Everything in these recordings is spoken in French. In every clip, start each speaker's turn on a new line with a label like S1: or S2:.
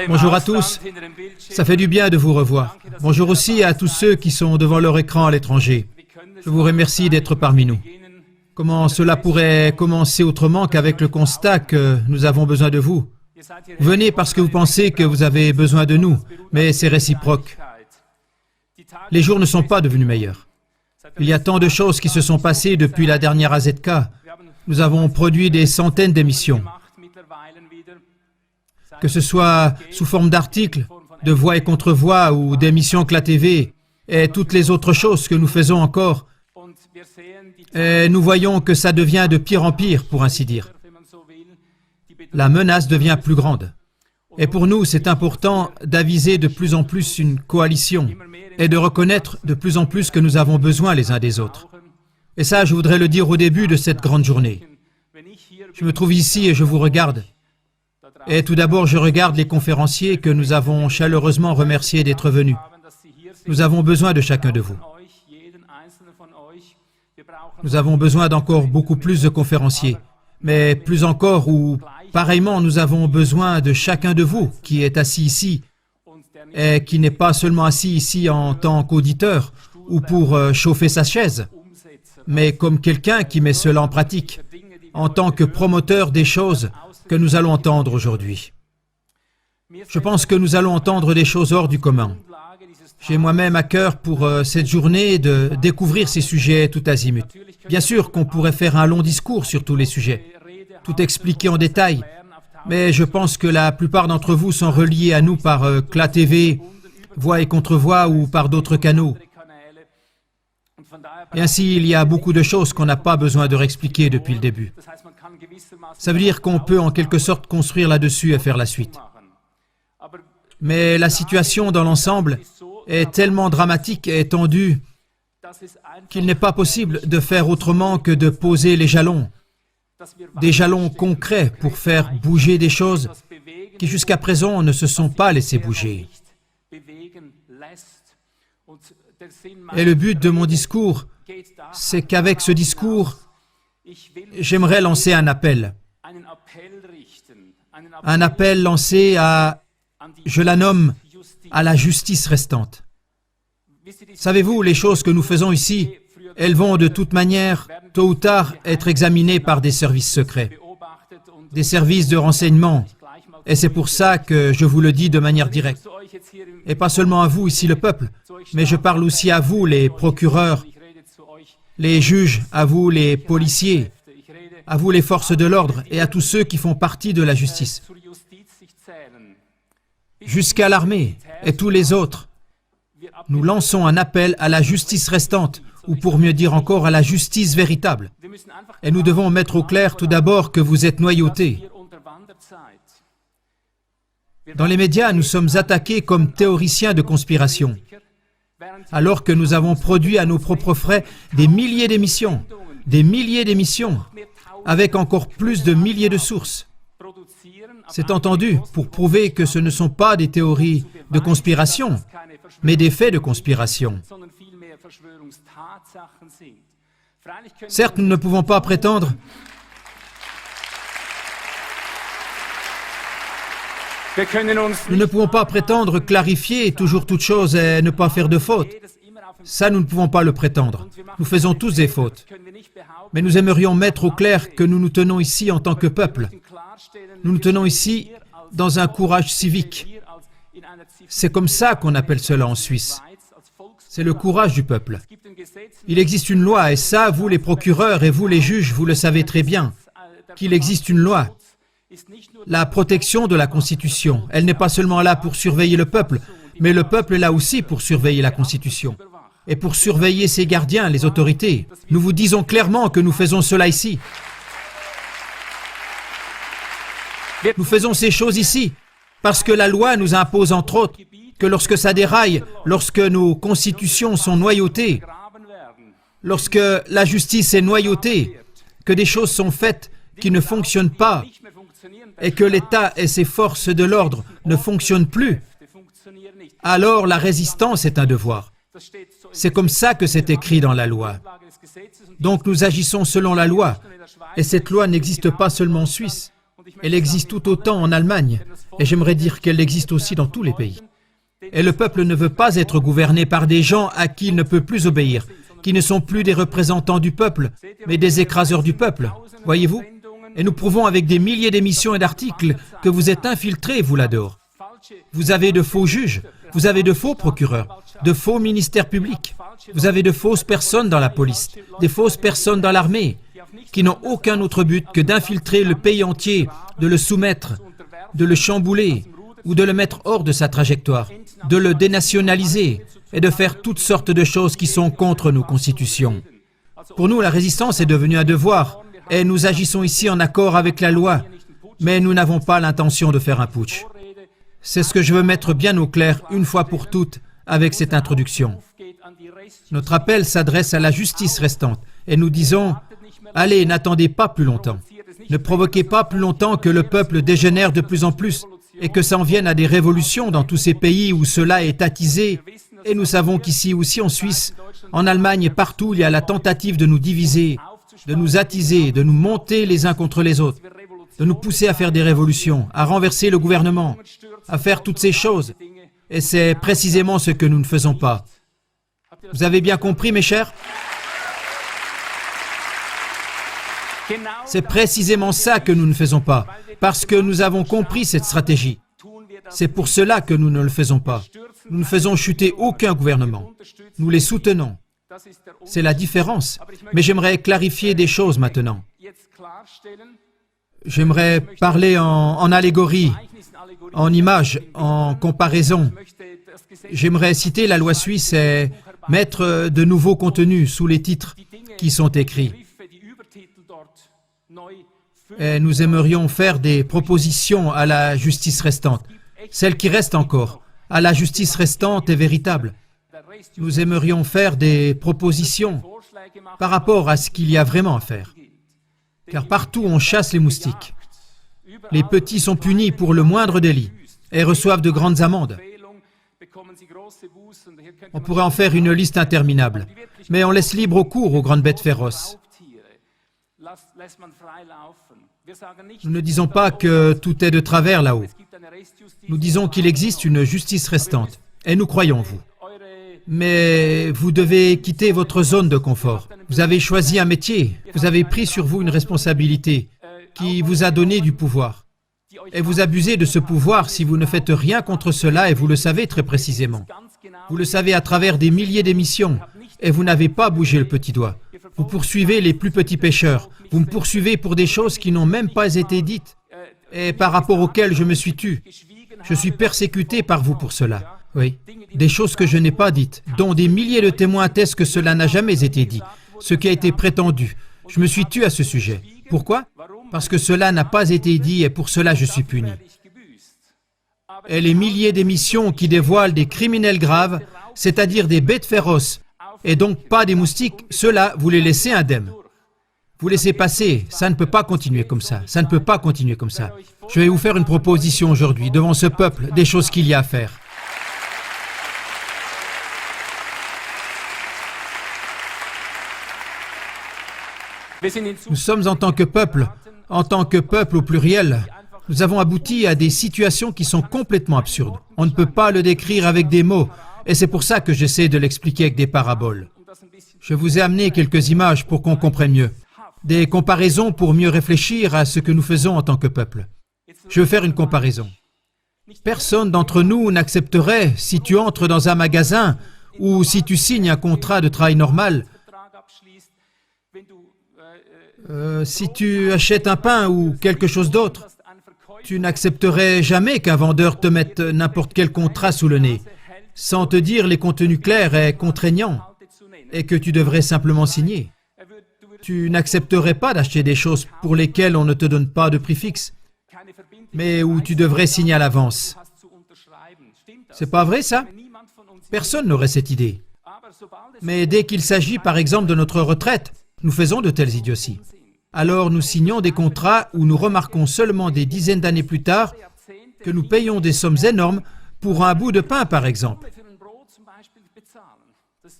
S1: Bonjour à tous, ça fait du bien de vous revoir. Bonjour aussi à tous ceux qui sont devant leur écran à l'étranger. Je vous remercie d'être parmi nous. Comment cela pourrait commencer autrement qu'avec le constat que nous avons besoin de vous? Vous venez parce que vous pensez que vous avez besoin de nous, mais c'est réciproque. Les jours ne sont pas devenus meilleurs. Il y a tant de choses qui se sont passées depuis la dernière AZK. Nous avons produit des centaines d'émissions. Que ce soit sous forme d'articles, de voix et contre-voix ou d'émissions CLA TV et toutes les autres choses que nous faisons encore. Et nous voyons que ça devient de pire en pire, pour ainsi dire. La menace devient plus grande. Et pour nous, c'est important d'aviser de plus en plus une coalition et de reconnaître de plus en plus que nous avons besoin les uns des autres. Et ça, je voudrais le dire au début de cette grande journée. Je me trouve ici et je vous regarde. Et tout d'abord, je regarde les conférenciers que nous avons chaleureusement remerciés d'être venus. Nous avons besoin de chacun de vous. Nous avons besoin d'encore beaucoup plus de conférenciers. Mais plus encore, ou pareillement, nous avons besoin de chacun de vous qui est assis ici et qui n'est pas seulement assis ici en tant qu'auditeur ou pour chauffer sa chaise, mais comme quelqu'un qui met cela en pratique, en tant que promoteur des choses que nous allons entendre aujourd'hui. Je pense que nous allons entendre des choses hors du commun. J'ai moi-même à cœur pour cette journée de découvrir ces sujets tout azimut. Bien sûr qu'on pourrait faire un long discours sur tous les sujets, tout expliquer en détail, mais je pense que la plupart d'entre vous sont reliés à nous par CLA TV, voix et contre-voix ou par d'autres canaux. Et ainsi, il y a beaucoup de choses qu'on n'a pas besoin de réexpliquer depuis le début. Ça veut dire qu'on peut en quelque sorte construire là-dessus et faire la suite. Mais la situation dans l'ensemble est tellement dramatique et tendue qu'il n'est pas possible de faire autrement que de poser les jalons, des jalons concrets pour faire bouger des choses qui jusqu'à présent ne se sont pas laissées bouger. Et le but de mon discours, c'est qu'avec ce discours, j'aimerais lancer un appel. Un appel lancé à, je la nomme, à la justice restante. Savez-vous, les choses que nous faisons ici, elles vont de toute manière, tôt ou tard, être examinées par des services secrets, des services de renseignement. Et c'est pour ça que je vous le dis de manière directe. Et pas seulement à vous, ici le peuple, mais je parle aussi à vous, les procureurs, les juges, à vous, les policiers, à vous, les forces de l'ordre, et à tous ceux qui font partie de la justice, jusqu'à l'armée et tous les autres. Nous lançons un appel à la justice restante, ou pour mieux dire encore, à la justice véritable. Et nous devons mettre au clair tout d'abord que vous êtes noyautés. Dans les médias, nous sommes attaqués comme théoriciens de conspiration, alors que nous avons produit à nos propres frais des milliers d'émissions, avec encore plus de milliers de sources. C'est entendu pour prouver que ce ne sont pas des théories de conspiration, mais des faits de conspiration. Certes, nous ne pouvons pas prétendre clarifier toujours toutes choses et ne pas faire de fautes. Ça, nous ne pouvons pas le prétendre. Nous faisons tous des fautes. Mais nous aimerions mettre au clair que nous nous tenons ici en tant que peuple. Nous nous tenons ici dans un courage civique. C'est comme ça qu'on appelle cela en Suisse. C'est le courage du peuple. Il existe une loi, et ça, vous les procureurs et vous les juges, vous le savez très bien, qu'il existe une loi. La protection de la Constitution, elle n'est pas seulement là pour surveiller le peuple, mais le peuple est là aussi pour surveiller la Constitution. Et pour surveiller ses gardiens, les autorités. Nous vous disons clairement que nous faisons cela ici. Nous faisons ces choses ici, parce que la loi nous impose entre autres que lorsque ça déraille, lorsque nos constitutions sont noyautées, lorsque la justice est noyautée, que des choses sont faites qui ne fonctionnent pas, et que l'État et ses forces de l'ordre ne fonctionnent plus, alors la résistance est un devoir. C'est comme ça que c'est écrit dans la loi. Donc nous agissons selon la loi, et cette loi n'existe pas seulement en Suisse, Elle existe tout autant en Allemagne, et j'aimerais dire qu'elle existe aussi dans tous les pays. Et le peuple ne veut pas être gouverné par des gens à qui il ne peut plus obéir, qui ne sont plus des représentants du peuple, mais des écraseurs du peuple. Voyez-vous? Et nous prouvons avec des milliers d'émissions et d'articles que vous êtes infiltrés, vous là-dehors. Vous avez de faux juges, vous avez de faux procureurs, de faux ministères publics, vous avez de fausses personnes dans la police, des fausses personnes dans l'armée, qui n'ont aucun autre but que d'infiltrer le pays entier, de le soumettre, de le chambouler ou de le mettre hors de sa trajectoire, de le dénationaliser et de faire toutes sortes de choses qui sont contre nos constitutions. Pour nous, la résistance est devenue un devoir et nous agissons ici en accord avec la loi, mais nous n'avons pas l'intention de faire un putsch. C'est ce que je veux mettre bien au clair une fois pour toutes avec cette introduction. Notre appel s'adresse à la justice restante et nous disons « Allez, n'attendez pas plus longtemps. Ne provoquez pas plus longtemps que le peuple dégénère de plus en plus et que ça en vienne à des révolutions dans tous ces pays où cela est attisé. Et nous savons qu'ici aussi en Suisse, en Allemagne et partout, il y a la tentative de nous diviser, de nous attiser, de nous monter les uns contre les autres, de nous pousser à faire des révolutions, à renverser le gouvernement, à faire toutes ces choses. Et c'est précisément ce que nous ne faisons pas. Vous avez bien compris, mes chers? C'est précisément ça que nous ne faisons pas, parce que nous avons compris cette stratégie. C'est pour cela que nous ne le faisons pas. Nous ne faisons chuter aucun gouvernement. Nous les soutenons. C'est la différence. Mais j'aimerais clarifier des choses maintenant. J'aimerais parler en allégorie, en image, en comparaison. J'aimerais citer la loi suisse et mettre de nouveaux contenus sous les titres qui sont écrits. Et nous aimerions faire des propositions à la justice restante, celle qui reste encore, à la justice restante et véritable. Nous aimerions faire des propositions par rapport à ce qu'il y a vraiment à faire. Car partout on chasse les moustiques. Les petits sont punis pour le moindre délit et reçoivent de grandes amendes. On pourrait en faire une liste interminable, mais on laisse libre cours aux grandes bêtes féroces. Nous ne disons pas que tout est de travers là-haut. Nous disons qu'il existe une justice restante, et nous croyons en vous. Mais vous devez quitter votre zone de confort. Vous avez choisi un métier, vous avez pris sur vous une responsabilité qui vous a donné du pouvoir. Et vous abusez de ce pouvoir si vous ne faites rien contre cela, et vous le savez très précisément. Vous le savez à travers des milliers d'émissions, et vous n'avez pas bougé le petit doigt. Vous poursuivez les plus petits pécheurs. Vous me poursuivez pour des choses qui n'ont même pas été dites et par rapport auxquelles je me suis tu. Je suis persécuté par vous pour cela. Oui, des choses que je n'ai pas dites, dont des milliers de témoins attestent que cela n'a jamais été dit, ce qui a été prétendu. Je me suis tu à ce sujet. Pourquoi? Parce que cela n'a pas été dit et pour cela je suis puni. Et les milliers d'émissions qui dévoilent des criminels graves, c'est-à-dire des bêtes féroces, et donc pas des moustiques, ceux-là, vous les laissez indemnes. Vous laissez passer, ça ne peut pas continuer comme ça, ça ne peut pas continuer comme ça. Je vais vous faire une proposition aujourd'hui, devant ce peuple, des choses qu'il y a à faire. Nous sommes en tant que peuple au pluriel, nous avons abouti à des situations qui sont complètement absurdes. On ne peut pas le décrire avec des mots, et c'est pour ça que j'essaie de l'expliquer avec des paraboles. Je vous ai amené quelques images pour qu'on comprenne mieux, des comparaisons pour mieux réfléchir à ce que nous faisons en tant que peuple. Je veux faire une comparaison. Personne d'entre nous n'accepterait, si tu entres dans un magasin ou si tu signes un contrat de travail normal, si tu achètes un pain ou quelque chose d'autre, tu n'accepterais jamais qu'un vendeur te mette n'importe quel contrat sous le nez, sans te dire les contenus clairs et contraignants, et que tu devrais simplement signer. Tu n'accepterais pas d'acheter des choses pour lesquelles on ne te donne pas de prix fixe, mais où tu devrais signer à l'avance. C'est pas vrai, ça? Personne n'aurait cette idée. Mais dès qu'il s'agit, par exemple, de notre retraite, nous faisons de telles idioties. Alors nous signons des contrats où nous remarquons seulement des dizaines d'années plus tard que nous payons des sommes énormes pour un bout de pain, par exemple.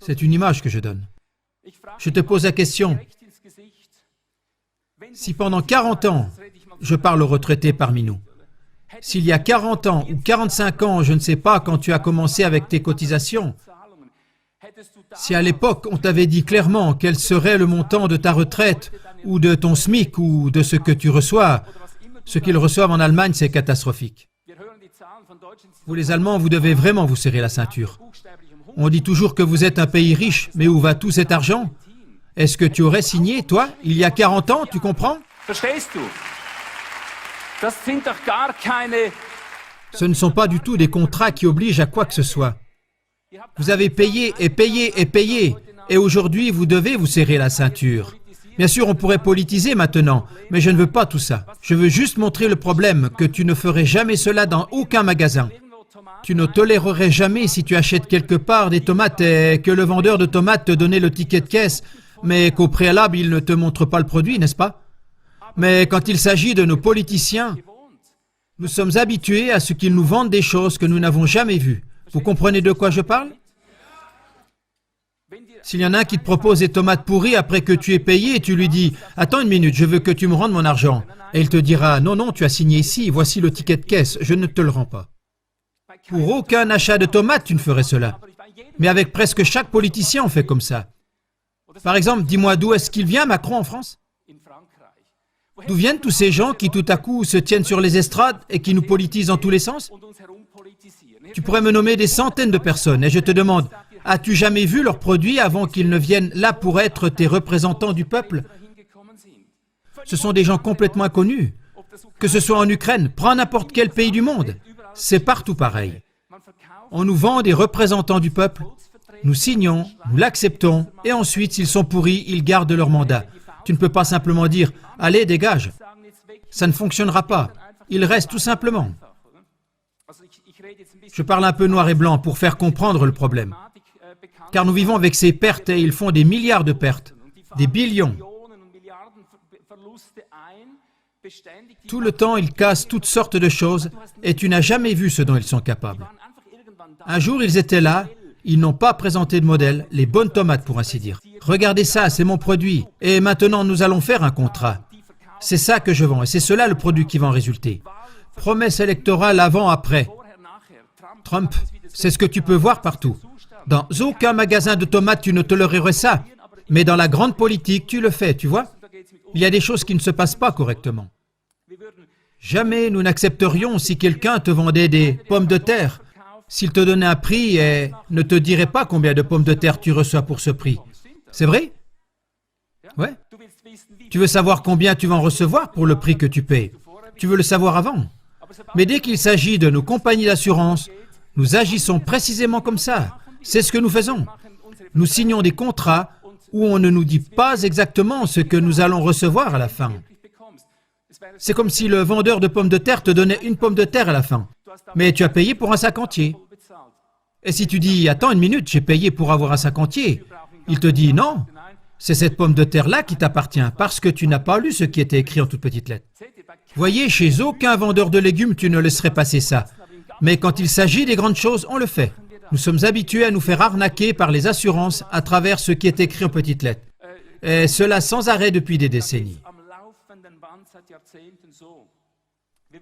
S1: C'est une image que je donne. Je te pose la question. Si pendant 40 ans, je parle aux retraités parmi nous, s'il y a 40 ans ou 45 ans, je ne sais pas, quand tu as commencé avec tes cotisations, si à l'époque on t'avait dit clairement quel serait le montant de ta retraite ou de ton SMIC ou de ce que tu reçois, ce qu'ils reçoivent en Allemagne, c'est catastrophique. Vous les Allemands, vous devez vraiment vous serrer la ceinture. On dit toujours que vous êtes un pays riche, mais où va tout cet argent? Est-ce que tu aurais signé, toi, il y a 40 ans, tu comprends? Ce ne sont pas du tout des contrats qui obligent à quoi que ce soit. Vous avez payé et payé et payé, et aujourd'hui vous devez vous serrer la ceinture. Bien sûr, on pourrait politiser maintenant, mais je ne veux pas tout ça. Je veux juste montrer le problème, que tu ne ferais jamais cela dans aucun magasin. Tu ne tolérerais jamais si tu achètes quelque part des tomates et que le vendeur de tomates te donnait le ticket de caisse, mais qu'au préalable, il ne te montre pas le produit, n'est-ce pas? Mais quand il s'agit de nos politiciens, nous sommes habitués à ce qu'ils nous vendent des choses que nous n'avons jamais vues. Vous comprenez de quoi je parle? S'il y en a un qui te propose des tomates pourries après que tu aies payé et tu lui dis « Attends une minute, je veux que tu me rendes mon argent ». Et il te dira « Non, non, tu as signé ici, voici le ticket de caisse, je ne te le rends pas ». Pour aucun achat de tomates, tu ne ferais cela. Mais avec presque chaque politicien, on fait comme ça. Par exemple, dis-moi d'où est-ce qu'il vient, Macron, en France? D'où viennent tous ces gens qui tout à coup se tiennent sur les estrades et qui nous politisent dans tous les sens? Tu pourrais me nommer des centaines de personnes et je te demande, as-tu jamais vu leurs produits avant qu'ils ne viennent là pour être tes représentants du peuple? Ce sont des gens complètement inconnus. Que ce soit en Ukraine, prends n'importe quel pays du monde. C'est partout pareil. On nous vend des représentants du peuple, nous signons, nous l'acceptons, et ensuite, s'ils sont pourris, ils gardent leur mandat. Tu ne peux pas simplement dire « Allez, dégage ». Ça ne fonctionnera pas. Ils restent tout simplement. Je parle un peu noir et blanc pour faire comprendre le problème. Car nous vivons avec ces pertes et ils font des milliards de pertes, des billions. Tout le temps, ils cassent toutes sortes de choses et tu n'as jamais vu ce dont ils sont capables. Un jour, ils étaient là, ils n'ont pas présenté de modèle, les bonnes tomates pour ainsi dire. Regardez ça, c'est mon produit. Et maintenant, nous allons faire un contrat. C'est ça que je vends et c'est cela le produit qui va en résulter. Promesse électorale avant-après. Trump, c'est ce que tu peux voir partout. Dans aucun magasin de tomates, tu ne tolérerais ça. Mais dans la grande politique, tu le fais, tu vois? Il y a des choses qui ne se passent pas correctement. Jamais nous n'accepterions si quelqu'un te vendait des pommes de terre, s'il te donnait un prix et ne te dirait pas combien de pommes de terre tu reçois pour ce prix. C'est vrai? Ouais. Tu veux savoir combien tu vas en recevoir pour le prix que tu payes. Tu veux le savoir avant. Mais dès qu'il s'agit de nos compagnies d'assurance, nous agissons précisément comme ça. C'est ce que nous faisons. Nous signons des contrats où on ne nous dit pas exactement ce que nous allons recevoir à la fin. C'est comme si le vendeur de pommes de terre te donnait une pomme de terre à la fin. Mais tu as payé pour un sac entier. Et si tu dis « Attends une minute, j'ai payé pour avoir un sac entier », il te dit « Non, c'est cette pomme de terre-là qui t'appartient parce que tu n'as pas lu ce qui était écrit en toutes petites lettres. » Voyez, chez aucun vendeur de légumes, tu ne laisserais passer ça. Mais quand il s'agit des grandes choses, on le fait. Nous sommes habitués à nous faire arnaquer par les assurances à travers ce qui est écrit en petites lettres. Et cela sans arrêt depuis des décennies.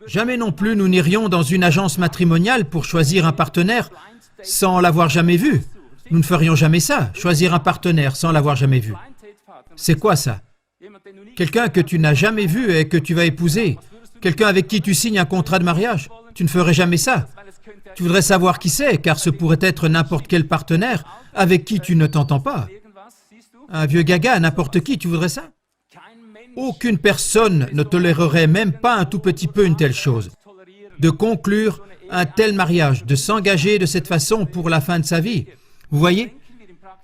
S1: Jamais non plus nous n'irions dans une agence matrimoniale pour choisir un partenaire sans l'avoir jamais vu. Nous ne ferions jamais ça, choisir un partenaire sans l'avoir jamais vu. C'est quoi ça? Quelqu'un que tu n'as jamais vu et que tu vas épouser. Quelqu'un avec qui tu signes un contrat de mariage. Tu ne ferais jamais ça. Tu voudrais savoir qui c'est, car ce pourrait être n'importe quel partenaire avec qui tu ne t'entends pas. Un vieux gaga, n'importe qui, tu voudrais ça? Aucune personne ne tolérerait même pas un tout petit peu une telle chose. De conclure un tel mariage, de s'engager de cette façon pour la fin de sa vie. Vous voyez?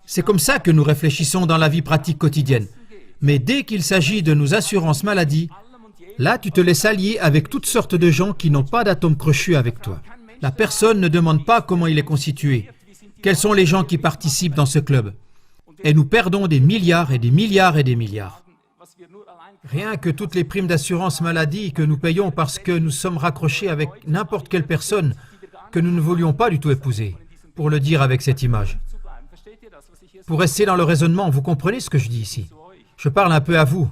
S1: C'est comme ça que nous réfléchissons dans la vie pratique quotidienne. Mais dès qu'il s'agit de nos assurances maladie, là tu te laisses allier avec toutes sortes de gens qui n'ont pas d'atome crochu avec toi. La personne ne demande pas comment il est constitué. Quels sont les gens qui participent dans ce club? Et nous perdons des milliards et des milliards et des milliards. Rien que toutes les primes d'assurance maladie que nous payons parce que nous sommes raccrochés avec n'importe quelle personne que nous ne voulions pas du tout épouser, pour le dire avec cette image. Pour rester dans le raisonnement, vous comprenez ce que je dis ici? Je parle un peu à vous.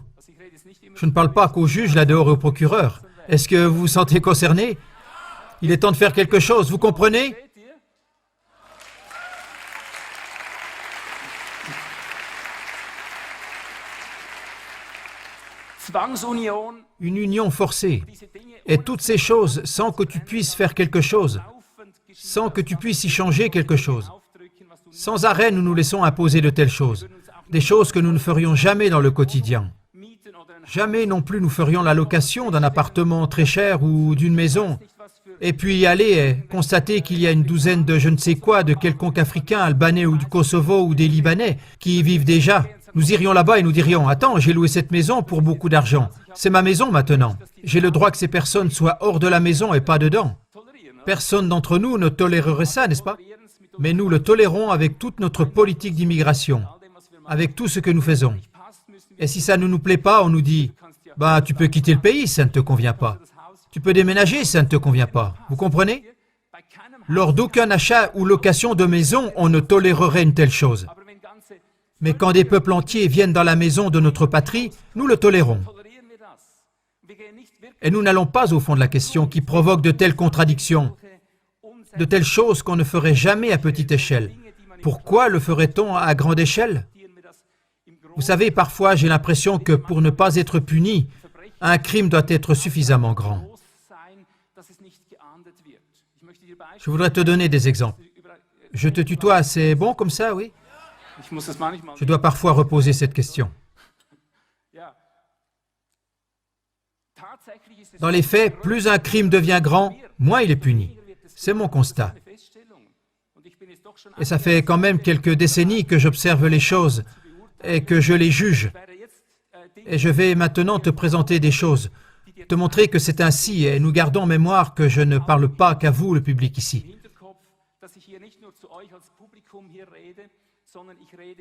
S1: Je ne parle pas qu'aux juges là-dehors et aux procureurs. Est-ce que vous vous sentez concerné? Il est temps de faire quelque chose, vous comprenez? Une union forcée. Et toutes ces choses sans que tu puisses faire quelque chose, sans que tu puisses y changer quelque chose. Sans arrêt, nous nous laissons imposer de telles choses, des choses que nous ne ferions jamais dans le quotidien. Jamais non plus nous ferions la location d'un appartement très cher ou d'une maison, et puis y aller et constater qu'il y a une douzaine de je ne sais quoi, de quelconque Africain, Albanais ou du Kosovo ou des Libanais qui y vivent déjà. Nous irions là-bas et nous dirions « Attends, j'ai loué cette maison pour beaucoup d'argent. C'est ma maison maintenant. J'ai le droit que ces personnes soient hors de la maison et pas dedans. » Personne d'entre nous ne tolérerait ça, n'est-ce pas? Mais nous le tolérons avec toute notre politique d'immigration, avec tout ce que nous faisons. Et si ça ne nous plaît pas, on nous dit « Bah, tu peux quitter le pays, ça ne te convient pas. Tu peux déménager, ça ne te convient pas. » Vous comprenez? Lors d'aucun achat ou location de maison, on ne tolérerait une telle chose. Mais quand des peuples entiers viennent dans la maison de notre patrie, nous le tolérons. Et nous n'allons pas au fond de la question qui provoque de telles contradictions, de telles choses qu'on ne ferait jamais à petite échelle. Pourquoi le ferait-on à grande échelle? Vous savez, parfois j'ai l'impression que pour ne pas être puni, un crime doit être suffisamment grand. Je voudrais te donner des exemples. Je te tutoie, c'est bon comme ça, oui? Je dois parfois reposer cette question. Dans les faits, plus un crime devient grand, moins il est puni. C'est mon constat. Et ça fait quand même quelques décennies que j'observe les choses et que je les juge. Et je vais maintenant te présenter des choses, te montrer que c'est ainsi, et nous gardons en mémoire que je ne parle pas qu'à vous, le public ici.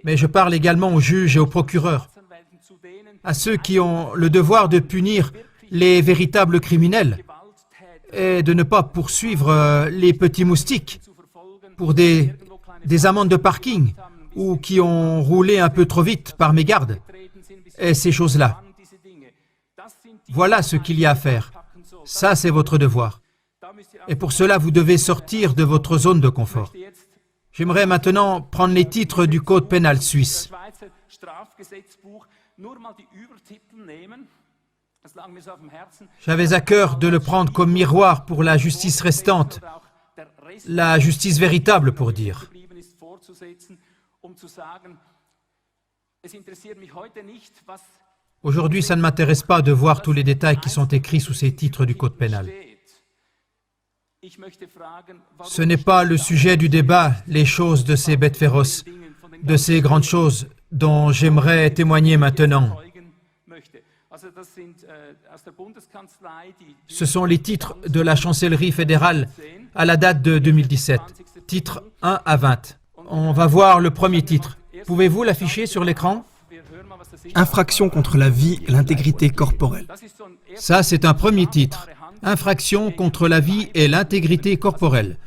S1: Mais je parle également aux juges et aux procureurs, à ceux qui ont le devoir de punir les véritables criminels et de ne pas poursuivre les petits moustiques pour des amendes de parking ou qui ont roulé un peu trop vite par mégarde et ces choses-là. Voilà ce qu'il y a à faire. Ça, c'est votre devoir. Et pour cela, vous devez sortir de votre zone de confort. J'aimerais maintenant prendre les titres du Code pénal suisse. J'avais à cœur de le prendre comme miroir pour la justice restante, la justice véritable pour dire. Aujourd'hui, ça ne m'intéresse pas de voir tous les détails qui sont écrits sous ces titres du Code pénal. Ce n'est pas le sujet du débat, les choses de ces bêtes féroces, de ces grandes choses dont j'aimerais témoigner maintenant. Ce sont les titres de la chancellerie fédérale à la date de 2017, titres 1 à 20. On va voir le premier titre. Pouvez-vous l'afficher sur l'écran?
S2: Infraction contre la vie et l'intégrité corporelle.
S1: Ça, c'est un premier titre. Infraction contre la vie et l'intégrité corporelle.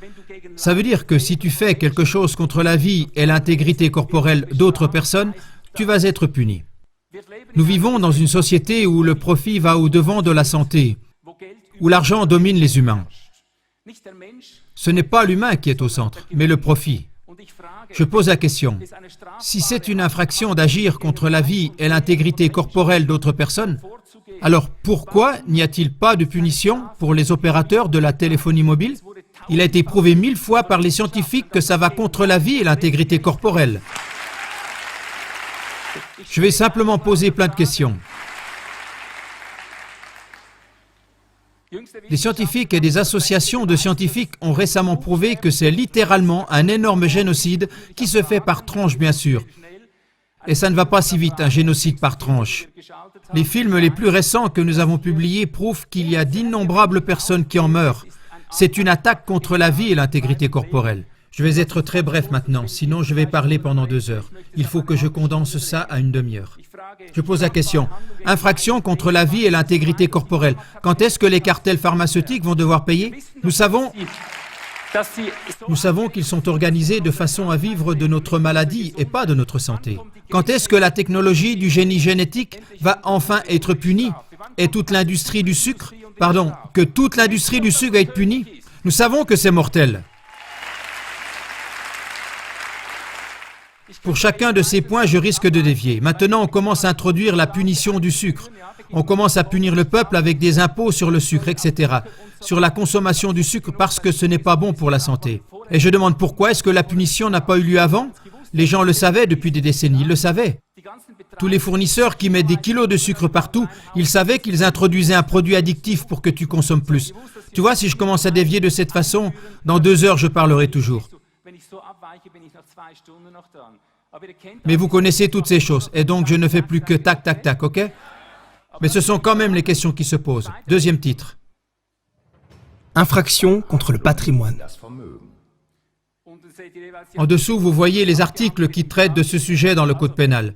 S1: Ça veut dire que si tu fais quelque chose contre la vie et l'intégrité corporelle d'autres personnes, tu vas être puni. Nous vivons dans une société où le profit va au-devant de la santé, où l'argent domine les humains. Ce n'est pas l'humain qui est au centre, mais le profit. Je pose la question, si c'est une infraction d'agir contre la vie et l'intégrité corporelle d'autres personnes, alors pourquoi n'y a-t-il pas de punition pour les opérateurs de la téléphonie mobile? Il a été prouvé 1000 fois par les scientifiques que ça va contre la vie et l'intégrité corporelle. Je vais simplement poser plein de questions. Des scientifiques et des associations de scientifiques ont récemment prouvé que c'est littéralement un énorme génocide qui se fait par tranche, bien sûr. Et ça ne va pas si vite, un génocide par tranche. Les films les plus récents que nous avons publiés prouvent qu'il y a d'innombrables personnes qui en meurent. C'est une attaque contre la vie et l'intégrité corporelle. Je vais être très bref maintenant, sinon je vais parler pendant 2 heures. Il faut que je condense ça à une demi-heure. Je pose la question, infraction contre la vie et l'intégrité corporelle. Quand est-ce que les cartels pharmaceutiques vont devoir payer? Nous savons Nous savons qu'ils sont organisés de façon à vivre de notre maladie et pas de notre santé. Quand est-ce que la technologie du génie génétique va enfin être punie et toute l'industrie du sucre, que toute l'industrie du sucre va être punie? Nous savons que c'est mortel. Pour chacun de ces points, je risque de dévier. Maintenant, on commence à introduire la punition du sucre. On commence à punir le peuple avec des impôts sur le sucre, etc. Sur la consommation du sucre parce que ce n'est pas bon pour la santé. Et je demande pourquoi est-ce que la punition n'a pas eu lieu avant? Les gens le savaient depuis des décennies, ils le savaient. Tous les fournisseurs qui mettent des kilos de sucre partout, ils savaient qu'ils introduisaient un produit addictif pour que tu consommes plus. Tu vois, si je commence à dévier de cette façon, dans 2 heures, je parlerai toujours. Mais vous connaissez toutes ces choses, et donc je ne fais plus que tac, tac, tac, ok? Mais ce sont quand même les questions qui se posent. Deuxième titre.
S2: Infraction contre le patrimoine.
S1: En dessous, vous voyez les articles qui traitent de ce sujet dans le Code pénal.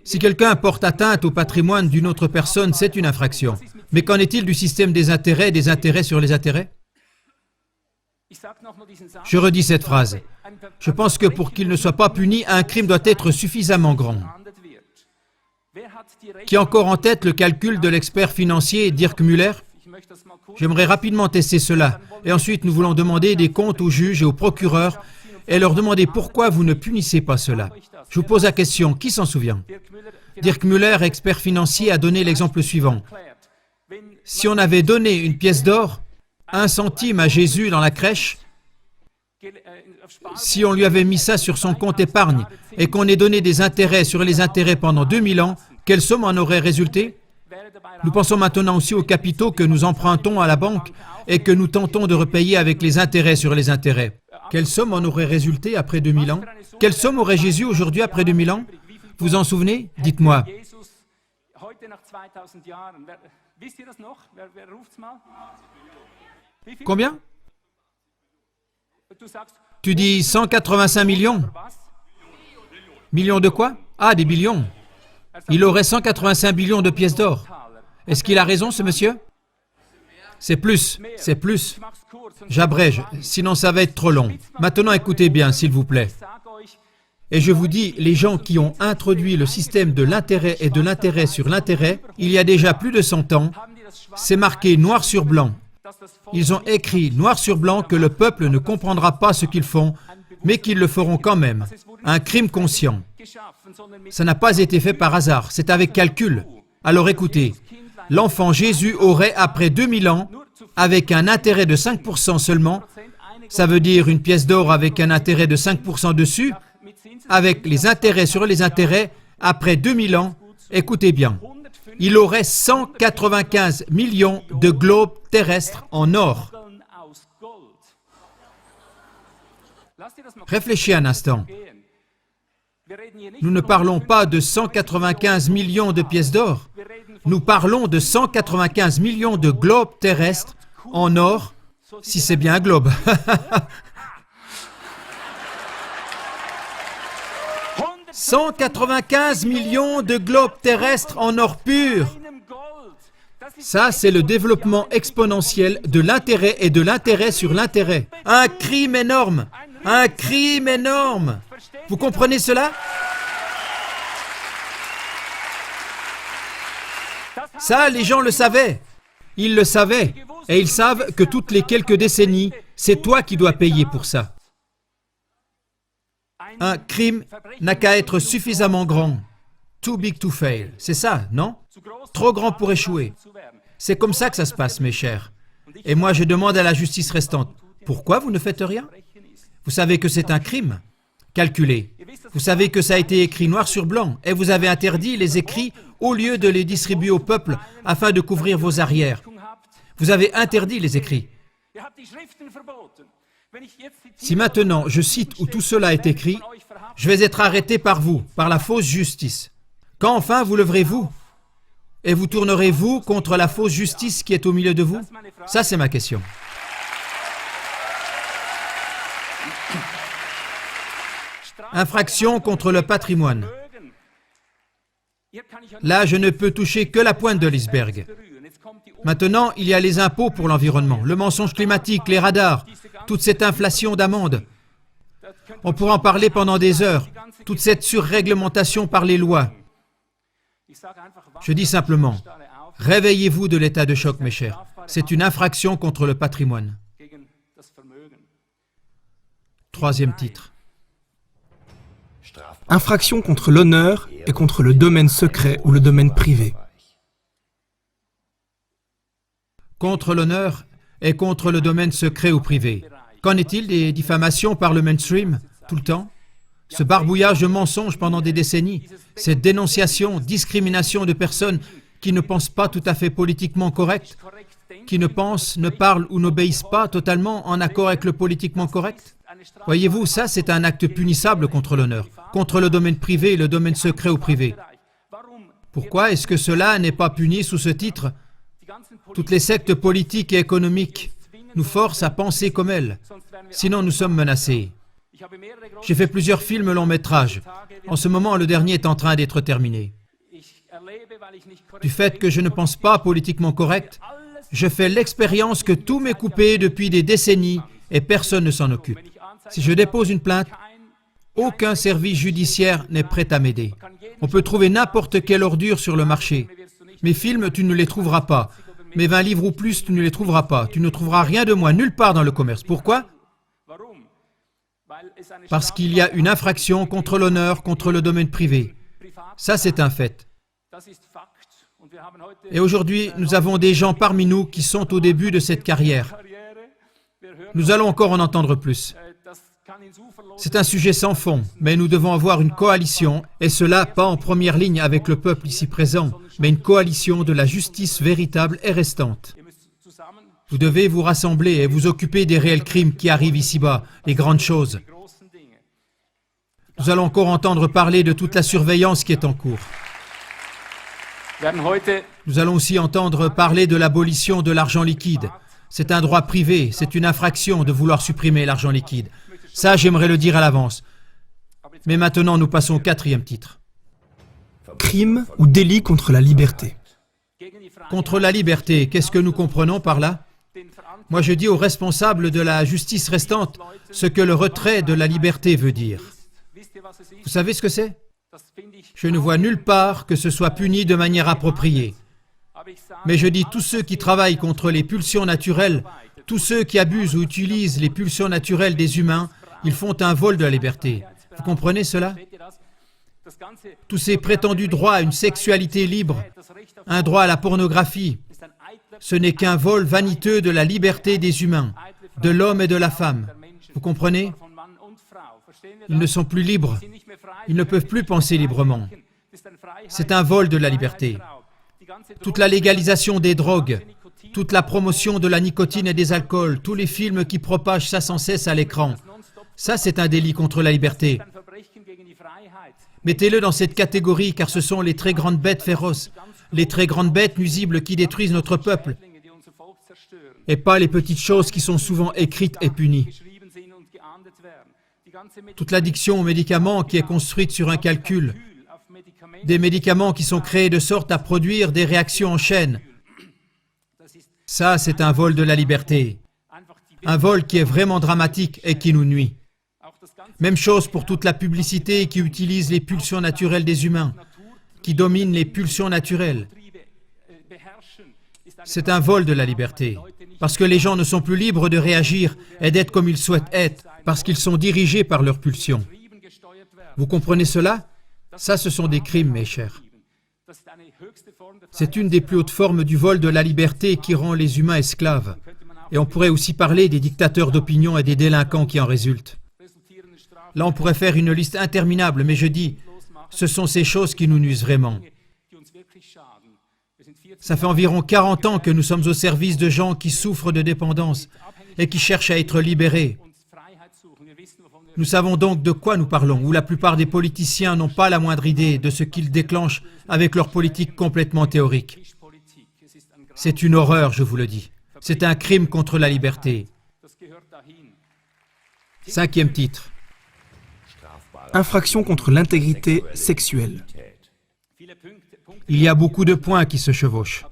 S1: Si quelqu'un porte atteinte au patrimoine d'une autre personne, c'est une infraction. Mais qu'en est-il du système des intérêts sur les intérêts? Je redis cette phrase. Je pense que pour qu'il ne soit pas puni, un crime doit être suffisamment grand. Qui a encore en tête le calcul de l'expert financier Dirk Müller? J'aimerais rapidement tester cela. Et ensuite, nous voulons demander des comptes aux juges et aux procureurs et leur demander pourquoi vous ne punissez pas cela. Je vous pose la question, qui s'en souvient? Dirk Müller, expert financier, a donné l'exemple suivant. Si on avait donné une pièce d'or, 1 centime à Jésus dans la crèche, si on lui avait mis ça sur son compte épargne et qu'on ait donné des intérêts sur les intérêts pendant 2000 ans, quelle somme en aurait résulté? Nous pensons maintenant aussi aux capitaux que nous empruntons à la banque et que nous tentons de repayer avec les intérêts sur les intérêts. Quelle somme en aurait résulté après 2000 ans? Quelle somme aurait Jésus aujourd'hui après 2000 ans? Vous en souvenez? Dites-moi. Combien? Tu dis 185 millions? Millions de quoi? Ah, des billions. Il aurait 185 billions de pièces d'or. Est-ce qu'il a raison, ce monsieur? C'est plus, c'est plus. J'abrège, sinon ça va être trop long. Maintenant, écoutez bien, s'il vous plaît. Et je vous dis, les gens qui ont introduit le système de l'intérêt et de l'intérêt sur l'intérêt, il y a déjà plus de 100 ans, c'est marqué noir sur blanc. Ils ont écrit noir sur blanc que le peuple ne comprendra pas ce qu'ils font, mais qu'ils le feront quand même. Un crime conscient. Ça n'a pas été fait par hasard, c'est avec calcul. Alors écoutez, l'enfant Jésus aurait, après 2000 ans, avec un intérêt de 5% seulement, ça veut dire une pièce d'or avec un intérêt de 5% dessus, avec les intérêts sur les intérêts, après 2000 ans, écoutez bien, il aurait 195 millions de globes terrestres en or. Réfléchis un instant. Nous ne parlons pas de 195 millions de pièces d'or. Nous parlons de 195 millions de globes terrestres en or, si c'est bien un globe. 195 millions de globes terrestres en or pur. Ça, c'est le développement exponentiel de l'intérêt et de l'intérêt sur l'intérêt. Un crime énorme. Un crime énorme. Vous comprenez cela? Ça, les gens le savaient. Ils le savaient. Et ils savent que toutes les quelques décennies, c'est toi qui dois payer pour ça. Un crime n'a qu'à être suffisamment grand. Too big to fail. C'est ça, non? Trop grand pour échouer. C'est comme ça que ça se passe, mes chers. Et moi, je demande à la justice restante, pourquoi vous ne faites rien? Vous savez que c'est un crime. Calculez. Vous savez que ça a été écrit noir sur blanc et vous avez interdit les écrits au lieu de les distribuer au peuple afin de couvrir vos arrières. Vous avez interdit les écrits. Si maintenant je cite où tout cela est écrit, je vais être arrêté par vous, par la fausse justice. Quand enfin vous leverez-vous? Et vous tournerez-vous contre la fausse justice qui est au milieu de vous? Ça, c'est ma question. Infraction contre le patrimoine. Là, je ne peux toucher que la pointe de l'iceberg. Maintenant, il y a les impôts pour l'environnement, le mensonge climatique, les radars. toute cette inflation d'amendes. On pourra en parler pendant des heures, toute cette surréglementation par les lois. Je dis simplement, réveillez-vous de l'état de choc, mes chers. C'est une infraction contre le patrimoine. Troisième titre.
S2: Infraction contre l'honneur et contre le domaine secret ou le domaine privé.
S1: Contre l'honneur et contre le domaine secret ou privé. Qu'en est-il des diffamations par le mainstream, tout le temps? Ce barbouillage de mensonges pendant des décennies, cette dénonciation, discrimination de personnes qui ne pensent pas tout à fait politiquement correct, qui ne pensent, ne parlent ou n'obéissent pas totalement en accord avec le politiquement correct. Voyez-vous, ça c'est un acte punissable contre l'honneur, contre le domaine privé et le domaine secret ou privé. Pourquoi est-ce que cela n'est pas puni sous ce titre? Toutes les sectes politiques et économiques nous forcent à penser comme elles, sinon nous sommes menacés. J'ai fait plusieurs films longs métrages. En ce moment, le dernier est en train d'être terminé. Du fait que je ne pense pas politiquement correct, je fais l'expérience que tout m'est coupé depuis des décennies et personne ne s'en occupe. Si je dépose une plainte, aucun service judiciaire n'est prêt à m'aider. On peut trouver n'importe quelle ordure sur le marché. Mes films, tu ne les trouveras pas. Mes 20 livres ou plus, tu ne les trouveras pas. Tu ne trouveras rien de moi nulle part dans le commerce. Pourquoi? Parce qu'il y a une infraction contre l'honneur, contre le domaine privé. Ça, c'est un fait. Et aujourd'hui, nous avons des gens parmi nous qui sont au début de cette carrière. Nous allons encore en entendre plus. C'est un sujet sans fond, mais nous devons avoir une coalition, et cela pas en première ligne avec le peuple ici présent, mais une coalition de la justice véritable et restante. Vous devez vous rassembler et vous occuper des réels crimes qui arrivent ici-bas, les grandes choses. Nous allons encore entendre parler de toute la surveillance qui est en cours. Nous allons aussi entendre parler de l'abolition de l'argent liquide. C'est un droit privé, c'est une infraction de vouloir supprimer l'argent liquide. Ça, j'aimerais le dire à l'avance. Mais maintenant, nous passons au quatrième titre.
S2: Crime ou délit contre la liberté.
S1: Contre la liberté, qu'est-ce que nous comprenons par là? Moi, je dis aux responsables de la justice restante ce que le retrait de la liberté veut dire. Vous savez ce que c'est? Je ne vois nulle part que ce soit puni de manière appropriée. Mais je dis tous ceux qui travaillent contre les pulsions naturelles, tous ceux qui abusent ou utilisent les pulsions naturelles des humains, ils font un vol de la liberté. Vous comprenez cela? Tous ces prétendus droits à une sexualité libre, un droit à la pornographie, ce n'est qu'un vol vaniteux de la liberté des humains, de l'homme et de la femme. Vous comprenez? Ils ne sont plus libres. Ils ne peuvent plus penser librement. C'est un vol de la liberté. Toute la légalisation des drogues, toute la promotion de la nicotine et des alcools, tous les films qui propagent ça sans cesse à l'écran, ça c'est un délit contre la liberté. Mettez-le dans cette catégorie car ce sont les très grandes bêtes féroces, les très grandes bêtes nuisibles qui détruisent notre peuple, et pas les petites choses qui sont souvent écrites et punies. Toute l'addiction aux médicaments qui est construite sur un calcul, des médicaments qui sont créés de sorte à produire des réactions en chaîne. Ça, c'est un vol de la liberté. Un vol qui est vraiment dramatique et qui nous nuit. Même chose pour toute la publicité qui utilise les pulsions naturelles des humains, qui domine les pulsions naturelles. C'est un vol de la liberté, parce que les gens ne sont plus libres de réagir et d'être comme ils souhaitent être, parce qu'ils sont dirigés par leurs pulsions. Vous comprenez cela? Ça, ce sont des crimes, mes chers. C'est une des plus hautes formes du vol de la liberté qui rend les humains esclaves. Et on pourrait aussi parler des dictateurs d'opinion et des délinquants qui en résultent. Là, on pourrait faire une liste interminable, mais je dis, ce sont ces choses qui nous nuisent vraiment. Ça fait environ 40 ans que nous sommes au service de gens qui souffrent de dépendance et qui cherchent à être libérés. Nous savons donc de quoi nous parlons, où la plupart des politiciens n'ont pas la moindre idée de ce qu'ils déclenchent avec leur politique complètement théorique. C'est une horreur, je vous le dis. C'est un crime contre la liberté. Cinquième titre.
S2: Infraction contre l'intégrité sexuelle.
S1: Il y a beaucoup de points qui se chevauchent.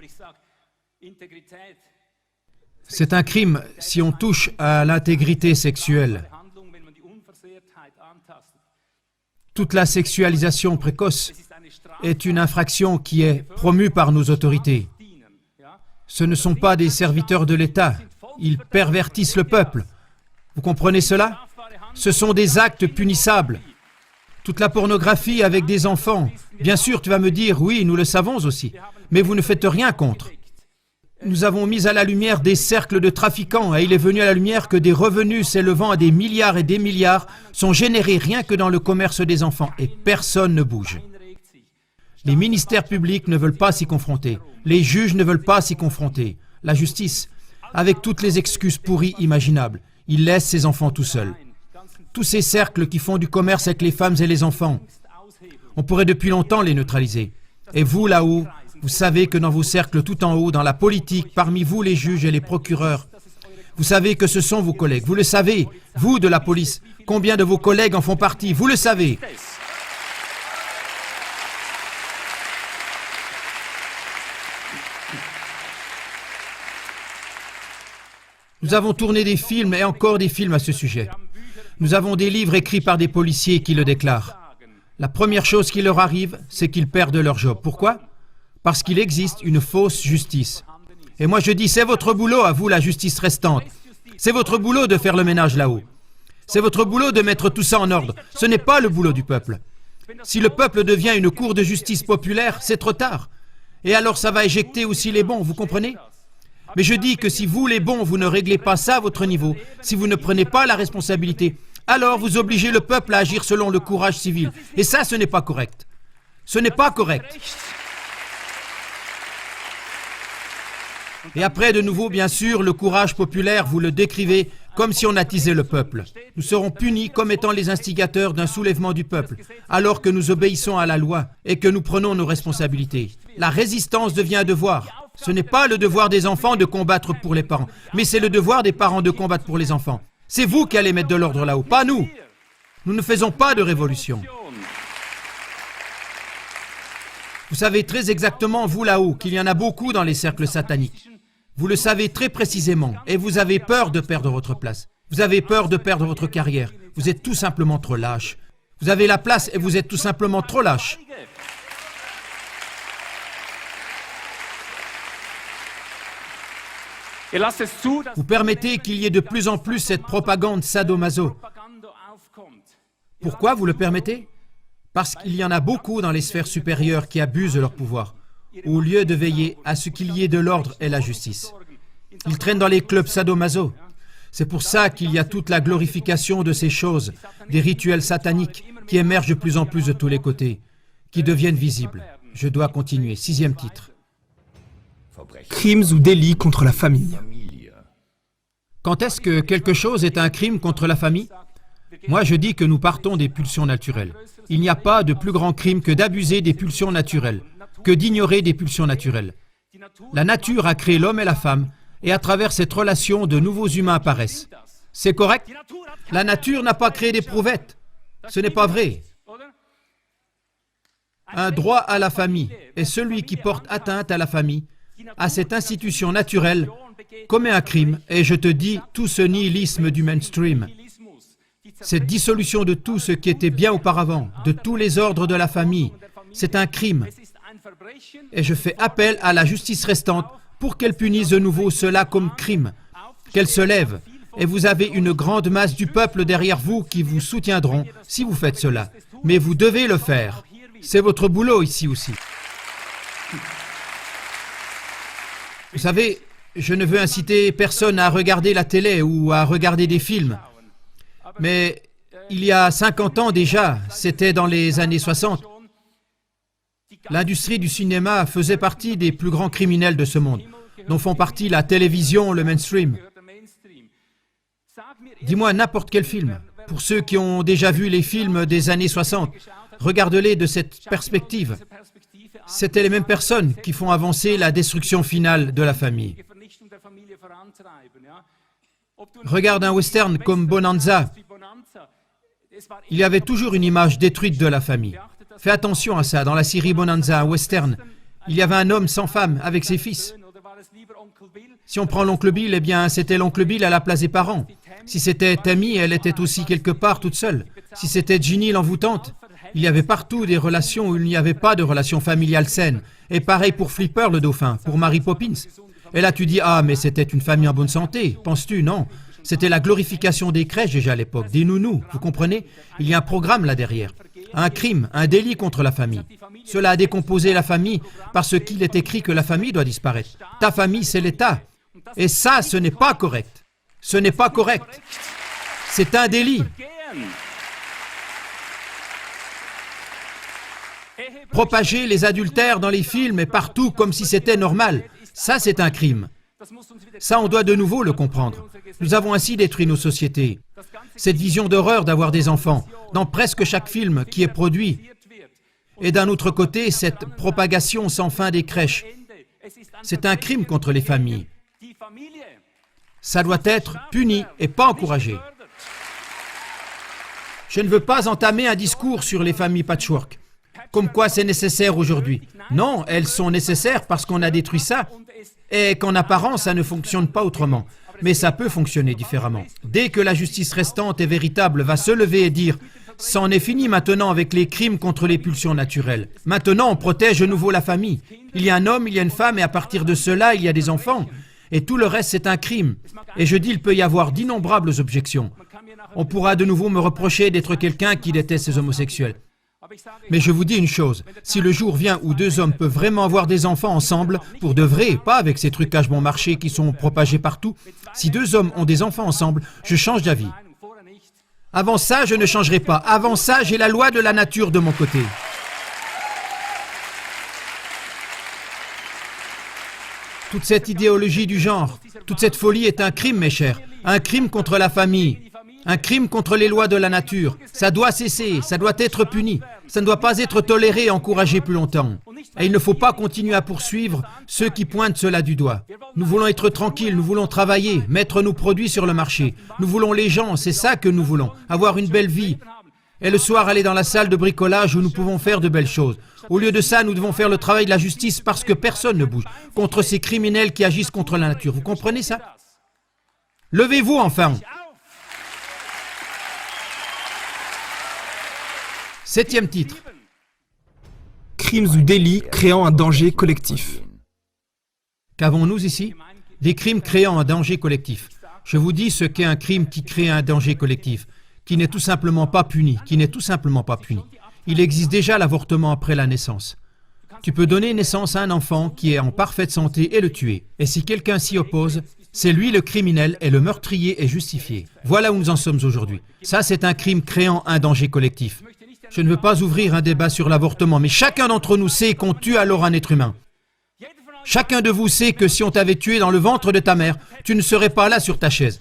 S1: C'est un crime si on touche à l'intégrité sexuelle. Toute la sexualisation précoce est une infraction qui est promue par nos autorités. Ce ne sont pas des serviteurs de l'État. Ils pervertissent le peuple. Vous comprenez cela? Ce sont des actes punissables. Toute la pornographie avec des enfants. Bien sûr, tu vas me dire, oui, nous le savons aussi. Mais vous ne faites rien contre. Nous avons mis à la lumière des cercles de trafiquants et il est venu à la lumière que des revenus s'élevant à des milliards et des milliards sont générés rien que dans le commerce des enfants et personne ne bouge. Les ministères publics ne veulent pas s'y confronter. Les juges ne veulent pas s'y confronter. La justice, avec toutes les excuses pourries imaginables, il laisse ses enfants tout seuls. Tous ces cercles qui font du commerce avec les femmes et les enfants, on pourrait depuis longtemps les neutraliser. Et vous, là-haut, vous savez que dans vos cercles tout en haut, dans la politique, parmi vous les juges et les procureurs, vous savez que ce sont vos collègues. Vous le savez, vous de la police, combien de vos collègues en font partie, vous le savez. Nous avons tourné des films et encore des films à ce sujet. Nous avons des livres écrits par des policiers qui le déclarent. La première chose qui leur arrive, c'est qu'ils perdent leur job. Pourquoi? Parce qu'il existe une fausse justice. Et moi je dis, c'est votre boulot à vous, la justice restante. C'est votre boulot de faire le ménage là-haut. C'est votre boulot de mettre tout ça en ordre. Ce n'est pas le boulot du peuple. Si le peuple devient une cour de justice populaire, c'est trop tard. Et alors ça va éjecter aussi les bons, vous comprenez? Mais je dis que si vous, les bons, vous ne réglez pas ça à votre niveau, si vous ne prenez pas la responsabilité, alors vous obligez le peuple à agir selon le courage civil. Et ça, ce n'est pas correct. Ce n'est pas correct. Et après, de nouveau, bien sûr, le courage populaire, vous le décrivez comme si on attisait le peuple. Nous serons punis comme étant les instigateurs d'un soulèvement du peuple, alors que nous obéissons à la loi et que nous prenons nos responsabilités. La résistance devient un devoir. Ce n'est pas le devoir des enfants de combattre pour les parents, mais c'est le devoir des parents de combattre pour les enfants. C'est vous qui allez mettre de l'ordre là-haut, pas nous. Nous ne faisons pas de révolution. Vous savez très exactement, vous là-haut, qu'il y en a beaucoup dans les cercles sataniques. Vous le savez très précisément et vous avez peur de perdre votre place. Vous avez peur de perdre votre carrière. Vous êtes tout simplement trop lâche. Vous avez la place et vous êtes tout simplement trop lâche. Vous permettez qu'il y ait de plus en plus cette propagande sadomaso. Pourquoi vous le permettez? Parce qu'il y en a beaucoup dans les sphères supérieures qui abusent de leur pouvoir, au lieu de veiller à ce qu'il y ait de l'ordre et la justice. Ils traînent dans les clubs sadomaso. C'est pour ça qu'il y a toute la glorification de ces choses, des rituels sataniques qui émergent de plus en plus de tous les côtés, qui deviennent visibles. Je dois continuer. 6e titre.
S2: Crimes ou délits contre la famille.
S1: Quand est-ce que quelque chose est un crime contre la famille? Moi, je dis que nous partons des pulsions naturelles. Il n'y a pas de plus grand crime que d'abuser des pulsions naturelles, que d'ignorer des pulsions naturelles. La nature a créé l'homme et la femme, et à travers cette relation, de nouveaux humains apparaissent. C'est correct? La nature n'a pas créé d'éprouvettes. Ce n'est pas vrai. Un droit à la famille, et celui qui porte atteinte à la famille, à cette institution naturelle, commet un crime, et je te dis, tout ce nihilisme du mainstream, cette dissolution de tout ce qui était bien auparavant, de tous les ordres de la famille, c'est un crime. Et je fais appel à la justice restante pour qu'elle punisse de nouveau cela comme crime, qu'elle se lève. Et vous avez une grande masse du peuple derrière vous qui vous soutiendront si vous faites cela. Mais vous devez le faire. C'est votre boulot ici aussi. Vous savez, je ne veux inciter personne à regarder la télé ou à regarder des films. Mais il y a 50 ans déjà, c'était dans les années 60, l'industrie du cinéma faisait partie des plus grands criminels de ce monde, dont font partie la télévision, le mainstream. Dis-moi n'importe quel film. Pour ceux qui ont déjà vu les films des années 60, regarde-les de cette perspective. C'était les mêmes personnes qui font avancer la destruction finale de la famille. Regarde un western comme Bonanza. Il y avait toujours une image détruite de la famille. Fais attention à ça. Dans la série Bonanza, un western, il y avait un homme sans femme avec ses fils. Si on prend l'oncle Bill, eh bien, c'était l'oncle Bill à la place des parents. Si c'était Tammy, elle était aussi quelque part toute seule. Si c'était Ginny l'envoûtante, il y avait partout des relations où il n'y avait pas de relation familiale saine. Et pareil pour Flipper le dauphin, pour Mary Poppins. Et là tu dis, ah mais c'était une famille en bonne santé, penses-tu? Non. C'était la glorification des crèches déjà à l'époque, des nounous, vous comprenez? Il y a un programme là derrière. Un crime, un délit contre la famille. Cela a décomposé la famille parce qu'il est écrit que la famille doit disparaître. Ta famille, c'est l'État. Et ça, ce n'est pas correct. Ce n'est pas correct. C'est un délit. Propager les adultères dans les films et partout comme si c'était normal, ça c'est un crime. Ça, on doit de nouveau le comprendre. Nous avons ainsi détruit nos sociétés. Cette vision d'horreur d'avoir des enfants dans presque chaque film qui est produit. Et d'un autre côté, cette propagation sans fin des crèches. C'est un crime contre les familles. Ça doit être puni et pas encouragé. Je ne veux pas entamer un discours sur les familles patchwork. Comme quoi c'est nécessaire aujourd'hui. Non, elles sont nécessaires parce qu'on a détruit ça et qu'en apparence, ça ne fonctionne pas autrement. Mais ça peut fonctionner différemment. Dès que la justice restante et véritable va se lever et dire « c'en est fini maintenant avec les crimes contre les pulsions naturelles. Maintenant, on protège de nouveau la famille. Il y a un homme, il y a une femme et à partir de cela, il y a des enfants. Et tout le reste, c'est un crime. Et je dis, il peut y avoir d'innombrables objections. On pourra de nouveau me reprocher d'être quelqu'un qui déteste ces homosexuels. Mais je vous dis une chose, si le jour vient où deux hommes peuvent vraiment avoir des enfants ensemble, pour de vrai, pas avec ces trucages bon marché qui sont propagés partout, si deux hommes ont des enfants ensemble, je change d'avis. Avant ça, je ne changerai pas. Avant ça, j'ai la loi de la nature de mon côté. Toute cette idéologie du genre, toute cette folie est un crime, mes chers. Un crime contre la famille. Un crime contre les lois de la nature. Ça doit cesser, ça doit être puni. Ça ne doit pas être toléré et encouragé plus longtemps. Et il ne faut pas continuer à poursuivre ceux qui pointent cela du doigt. Nous voulons être tranquilles, nous voulons travailler, mettre nos produits sur le marché. Nous voulons les gens, c'est ça que nous voulons. Avoir une belle vie. Et le soir, aller dans la salle de bricolage où nous pouvons faire de belles choses. Au lieu de ça, nous devons faire le travail de la justice parce que personne ne bouge contre ces criminels qui agissent contre la nature. Vous comprenez ça? Levez-vous enfin! 7e titre.
S2: Crimes ou délits créant un danger collectif.
S1: Qu'avons-nous ici? Des crimes créant un danger collectif. Je vous dis ce qu'est un crime qui crée un danger collectif, qui n'est tout simplement pas puni, Il existe déjà l'avortement après la naissance. Tu peux donner naissance à un enfant qui est en parfaite santé et le tuer. Et si quelqu'un s'y oppose, c'est lui le criminel et le meurtrier est justifié. Voilà où nous en sommes aujourd'hui. Ça, c'est un crime créant un danger collectif. Je ne veux pas ouvrir un débat sur l'avortement, mais chacun d'entre nous sait qu'on tue alors un être humain. Chacun de vous sait que si on t'avait tué dans le ventre de ta mère, tu ne serais pas là sur ta chaise.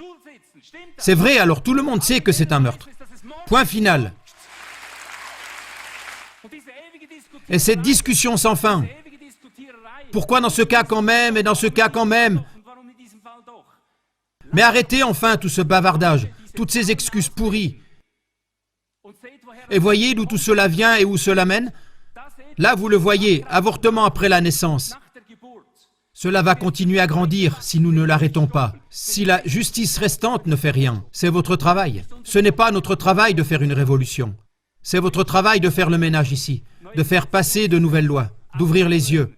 S1: C'est vrai, alors tout le monde sait que c'est un meurtre. Point final. Et cette discussion sans fin. Pourquoi dans ce cas quand même et dans ce cas quand même? Mais arrêtez enfin tout ce bavardage, toutes ces excuses pourries. Et voyez d'où tout cela vient et où cela mène? Là, vous le voyez, avortement après la naissance. Cela va continuer à grandir si nous ne l'arrêtons pas. Si la justice restante ne fait rien, c'est votre travail. Ce n'est pas notre travail de faire une révolution. C'est votre travail de faire le ménage ici, de faire passer de nouvelles lois, d'ouvrir les yeux.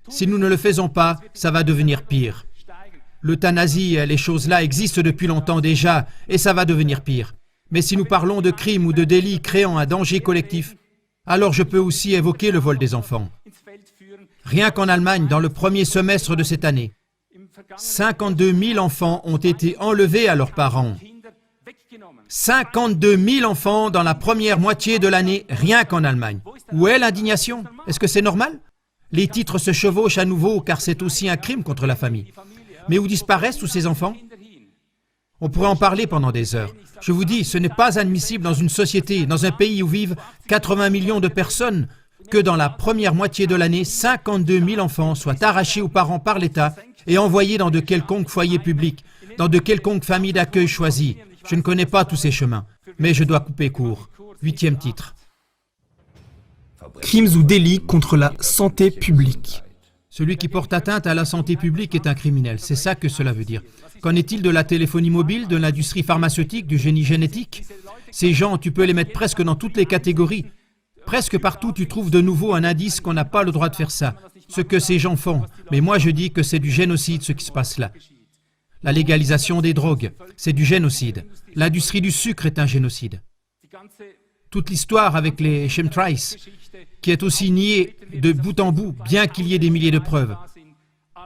S1: Si nous ne le faisons pas, ça va devenir pire. L'euthanasie, les choses-là existent depuis longtemps déjà, et ça va devenir pire. Mais si nous parlons de crimes ou de délits créant un danger collectif, alors je peux aussi évoquer le vol des enfants. Rien qu'en Allemagne, dans le premier semestre de cette année, 52 000 enfants ont été enlevés à leurs parents. 52 000 enfants dans la première moitié de l'année, rien qu'en Allemagne. Où est l'indignation? Est-ce que c'est normal? Les titres se chevauchent à nouveau car c'est aussi un crime contre la famille. Mais où disparaissent tous ces enfants? On pourrait en parler pendant des heures. Je vous dis, ce n'est pas admissible dans une société, dans un pays où vivent 80 millions de personnes, que dans la première moitié de l'année, 52 000 enfants soient arrachés aux parents par l'État et envoyés dans de quelconques foyers publics, dans de quelconques familles d'accueil choisies. Je ne connais pas tous ces chemins, mais je dois couper court. 8e titre.
S2: Crimes ou délits contre la santé publique.
S1: Celui qui porte atteinte à la santé publique est un criminel. C'est ça que cela veut dire. Qu'en est-il de la téléphonie mobile, de l'industrie pharmaceutique, du génie génétique? Ces gens, tu peux les mettre presque dans toutes les catégories. Presque partout, tu trouves de nouveau un indice qu'on n'a pas le droit de faire ça. Ce que ces gens font. Mais moi, je dis que c'est du génocide ce qui se passe là. La légalisation des drogues, c'est du génocide. L'industrie du sucre est un génocide. Toute l'histoire avec les chemtrails, qui est aussi niée de bout en bout, bien qu'il y ait des milliers de preuves.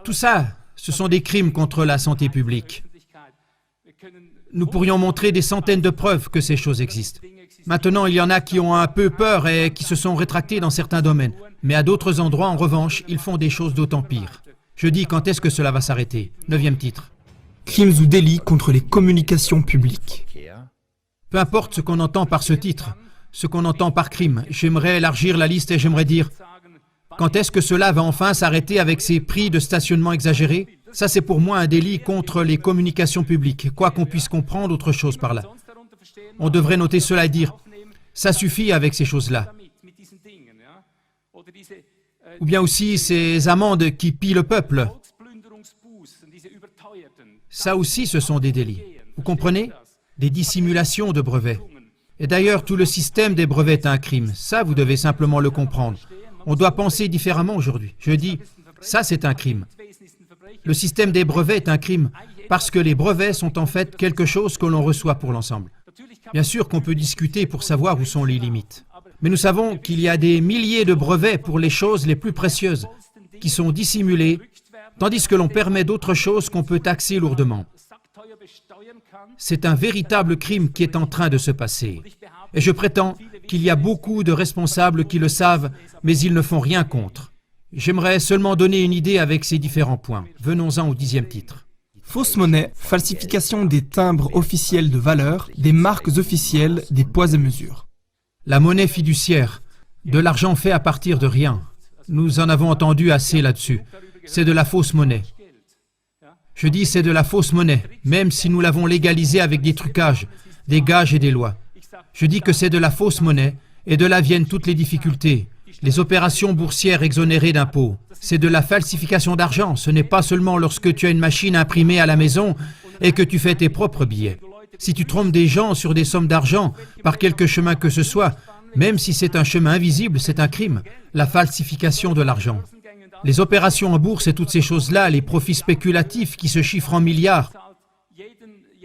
S1: Tout ça, ce sont des crimes contre la santé publique. Nous pourrions montrer des centaines de preuves que ces choses existent. Maintenant, il y en a qui ont un peu peur et qui se sont rétractés dans certains domaines. Mais à d'autres endroits, en revanche, ils font des choses d'autant pire. Je dis, quand est-ce que cela va s'arrêter? 9e titre.
S2: Crimes ou délits contre les communications publiques.
S1: Peu importe ce qu'on entend par ce titre, ce qu'on entend par crime, j'aimerais élargir la liste et j'aimerais dire, quand est-ce que cela va enfin s'arrêter avec ces prix de stationnement exagérés? Ça, c'est pour moi un délit contre les communications publiques, quoi qu'on puisse comprendre autre chose par là. On devrait noter cela et dire, ça suffit avec ces choses-là. Ou bien aussi ces amendes qui pillent le peuple. Ça aussi, ce sont des délits. Vous comprenez? Des dissimulations de brevets. Et d'ailleurs, tout le système des brevets est un crime. Ça, vous devez simplement le comprendre. On doit penser différemment aujourd'hui. Je dis, ça c'est un crime. Le système des brevets est un crime parce que les brevets sont en fait quelque chose que l'on reçoit pour l'ensemble. Bien sûr qu'on peut discuter pour savoir où sont les limites. Mais nous savons qu'il y a des milliers de brevets pour les choses les plus précieuses qui sont dissimulées, tandis que l'on permet d'autres choses qu'on peut taxer lourdement. C'est un véritable crime qui est en train de se passer. Et je prétends qu'il y a beaucoup de responsables qui le savent, mais ils ne font rien contre. J'aimerais seulement donner une idée avec ces différents points. Venons-en au 10e titre.
S2: Fausse monnaie, falsification des timbres officiels de valeur, des marques officielles, des poids et mesures.
S1: La monnaie fiduciaire, de l'argent fait à partir de rien. Nous en avons entendu assez là-dessus. C'est de la fausse monnaie. Je dis c'est de la fausse monnaie, même si nous l'avons légalisée avec des trucages, des gages et des lois. Je dis que c'est de la fausse monnaie, et de là viennent toutes les difficultés. Les opérations boursières exonérées d'impôts. C'est de la falsification d'argent. Ce n'est pas seulement lorsque tu as une machine imprimée à la maison et que tu fais tes propres billets. Si tu trompes des gens sur des sommes d'argent, par quelque chemin que ce soit, même si c'est un chemin invisible, c'est un crime. La falsification de l'argent. Les opérations en bourse et toutes ces choses-là, les profits spéculatifs qui se chiffrent en milliards.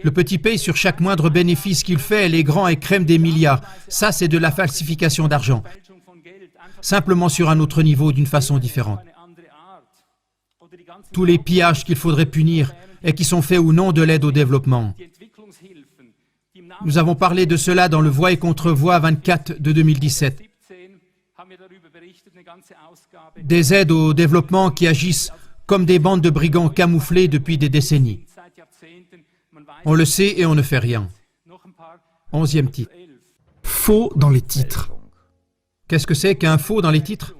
S1: Le petit paye sur chaque moindre bénéfice qu'il fait et les grands écrèment des milliards. Ça, c'est de la falsification d'argent. Simplement sur un autre niveau, d'une façon différente. Tous les pillages qu'il faudrait punir et qui sont faits au nom de l'aide au développement. Nous avons parlé de cela dans le Voix et contre-Voix 24 de 2017. Des aides au développement qui agissent comme des bandes de brigands camouflés depuis des décennies. On le sait et on ne fait rien. 11e titre.
S2: Faux dans les titres.
S1: Qu'est-ce que c'est qu'un faux dans les titres?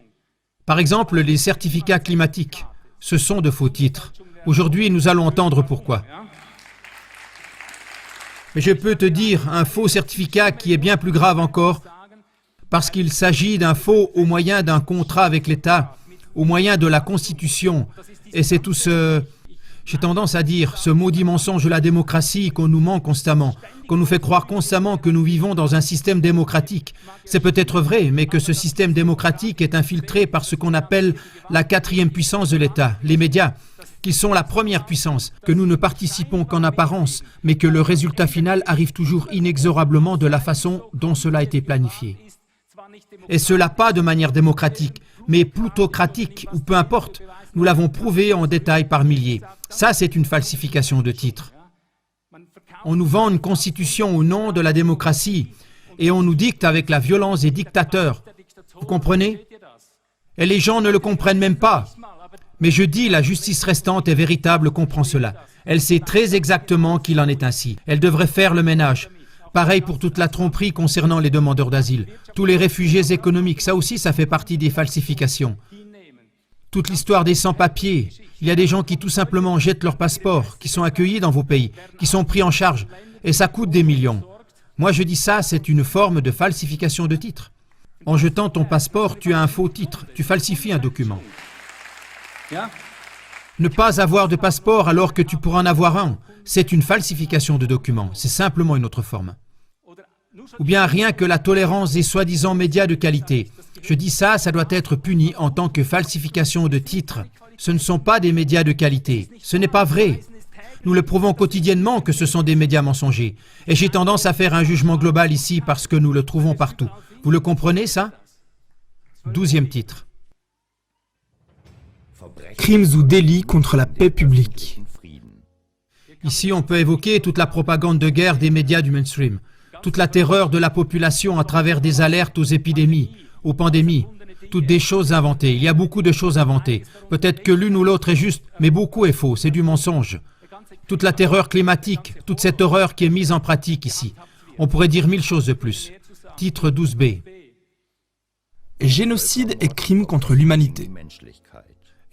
S1: Par exemple, les certificats climatiques. Ce sont de faux titres. Aujourd'hui, nous allons entendre pourquoi. Mais je peux te dire un faux certificat qui est bien plus grave encore, parce qu'il s'agit d'un faux au moyen d'un contrat avec l'État, au moyen de la Constitution. Et c'est tout ce... J'ai tendance à dire, ce maudit mensonge de la démocratie qu'on nous ment constamment, qu'on nous fait croire constamment que nous vivons dans un système démocratique. C'est peut-être vrai, mais que ce système démocratique est infiltré par ce qu'on appelle la 4e puissance de l'État, les médias, qui sont la première puissance, que nous ne participons qu'en apparence, mais que le résultat final arrive toujours inexorablement de la façon dont cela a été planifié. Et cela pas de manière démocratique, mais plutocratique, ou peu importe. Nous l'avons prouvé en détail par milliers. Ça, c'est une falsification de titre. On nous vend une constitution au nom de la démocratie et on nous dicte avec la violence des dictateurs. Vous comprenez? Et les gens ne le comprennent même pas. Mais je dis, la justice restante est véritable, comprend cela. Elle sait très exactement qu'il en est ainsi. Elle devrait faire le ménage. Pareil pour toute la tromperie concernant les demandeurs d'asile. Tous les réfugiés économiques, ça aussi, ça fait partie des falsifications. Toute l'histoire des sans-papiers. Il y a des gens qui tout simplement jettent leur passeport, qui sont accueillis dans vos pays, qui sont pris en charge, et ça coûte des millions. Moi je dis ça, c'est une forme de falsification de titre. En jetant ton passeport, tu as un faux titre, tu falsifies un document. Ne pas avoir de passeport alors que tu pourras en avoir un, c'est une falsification de documents, c'est simplement une autre forme. Ou bien rien que la tolérance des soi-disant médias de qualité. Je dis ça doit être puni en tant que falsification de titres. Ce ne sont pas des médias de qualité, ce n'est pas vrai. Nous le prouvons quotidiennement que ce sont des médias mensongers. Et j'ai tendance à faire un jugement global ici parce que nous le trouvons partout. Vous le comprenez, ça? 12e titre.
S2: Crimes ou délits contre la paix publique.
S1: Ici, on peut évoquer toute la propagande de guerre des médias du mainstream, toute la terreur de la population à travers des alertes aux épidémies, aux pandémies, toutes des choses inventées. Il y a beaucoup de choses inventées. Peut-être que l'une ou l'autre est juste, mais beaucoup est faux, c'est du mensonge. Toute la terreur climatique, toute cette horreur qui est mise en pratique ici. On pourrait dire 1000 choses de plus. Titre 12b.
S2: Génocide et crimes contre l'humanité.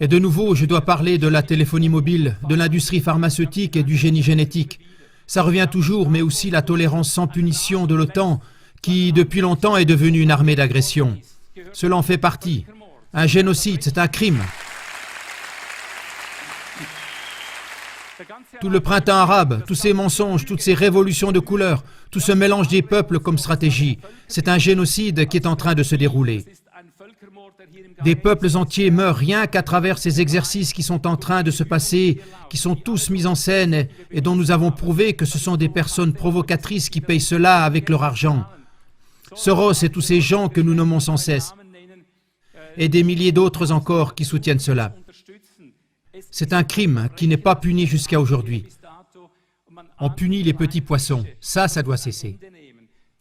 S1: Et de nouveau, je dois parler de la téléphonie mobile, de l'industrie pharmaceutique et du génie génétique. Ça revient toujours, mais aussi la tolérance sans punition de l'OTAN, qui depuis longtemps est devenue une armée d'agression. Cela en fait partie. Un génocide, c'est un crime. Tout le printemps arabe, tous ces mensonges, toutes ces révolutions de couleurs, tout ce mélange des peuples comme stratégie, c'est un génocide qui est en train de se dérouler. Des peuples entiers meurent rien qu'à travers ces exercices qui sont en train de se passer, qui sont tous mis en scène et dont nous avons prouvé que ce sont des personnes provocatrices qui payent cela avec leur argent. Soros et tous ces gens que nous nommons sans cesse, et des milliers d'autres encore qui soutiennent cela. C'est un crime qui n'est pas puni jusqu'à aujourd'hui. On punit les petits poissons, ça doit cesser.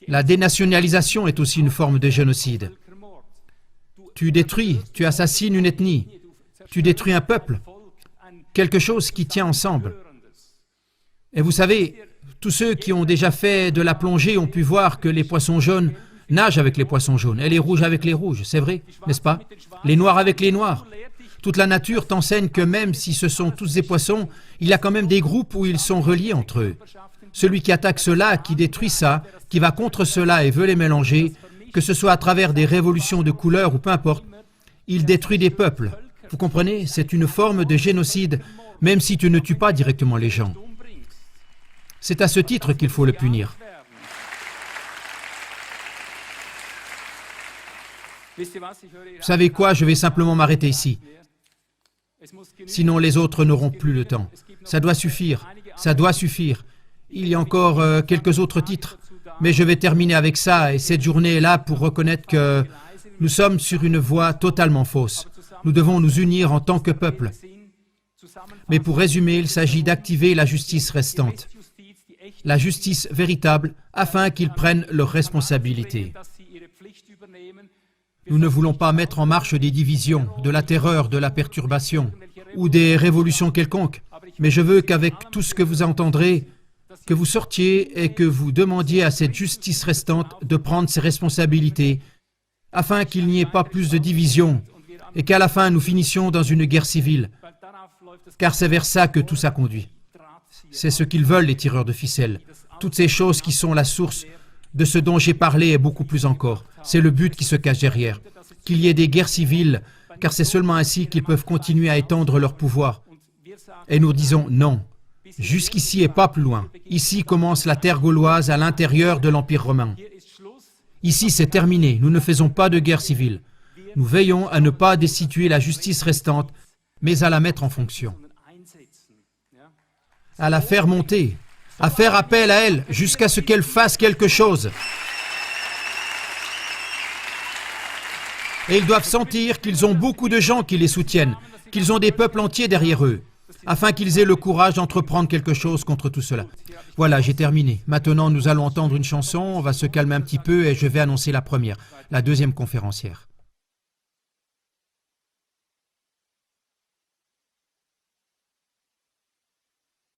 S1: La dénationalisation est aussi une forme de génocide. Tu détruis, tu assassines une ethnie, tu détruis un peuple, quelque chose qui tient ensemble. Et vous savez, tous ceux qui ont déjà fait de la plongée ont pu voir que les poissons jaunes nagent avec les poissons jaunes et les rouges avec les rouges, c'est vrai, n'est-ce pas? Les noirs avec les noirs. Toute la nature t'enseigne que même si ce sont tous des poissons, il y a quand même des groupes où ils sont reliés entre eux. Celui qui attaque cela, qui détruit ça, qui va contre cela et veut les mélanger, que ce soit à travers des révolutions de couleurs ou peu importe, il détruit des peuples. Vous comprenez? C'est une forme de génocide, même si tu ne tues pas directement les gens. C'est à ce titre qu'il faut le punir. Vous savez quoi? Je vais simplement m'arrêter ici. Sinon, les autres n'auront plus le temps. Ça doit suffire. Ça doit suffire. Il y a encore quelques autres titres. Mais je vais terminer avec ça, et cette journée est là pour reconnaître que nous sommes sur une voie totalement fausse. Nous devons nous unir en tant que peuple. Mais pour résumer, il s'agit d'activer la justice restante, la justice véritable, afin qu'ils prennent leurs responsabilités. Nous ne voulons pas mettre en marche des divisions, de la terreur, de la perturbation, ou des révolutions quelconques, mais je veux qu'avec tout ce que vous entendrez, que vous sortiez et que vous demandiez à cette justice restante de prendre ses responsabilités, afin qu'il n'y ait pas plus de divisions et qu'à la fin nous finissions dans une guerre civile, car c'est vers ça que tout ça conduit. C'est ce qu'ils veulent, les tireurs de ficelles. Toutes ces choses qui sont la source de ce dont j'ai parlé et beaucoup plus encore. C'est le but qui se cache derrière, qu'il y ait des guerres civiles, car c'est seulement ainsi qu'ils peuvent continuer à étendre leur pouvoir. Et nous disons non. Jusqu'ici et pas plus loin. Ici commence la terre gauloise à l'intérieur de l'Empire romain. Ici, c'est terminé. Nous ne faisons pas de guerre civile. Nous veillons à ne pas destituer la justice restante, mais à la mettre en fonction. À la faire monter, à faire appel à elle jusqu'à ce qu'elle fasse quelque chose. Et ils doivent sentir qu'ils ont beaucoup de gens qui les soutiennent, qu'ils ont des peuples entiers derrière eux, afin qu'ils aient le courage d'entreprendre quelque chose contre tout cela. Voilà, j'ai terminé. Maintenant, nous allons entendre une chanson, on va se calmer un petit peu et je vais annoncer la première, la deuxième conférencière.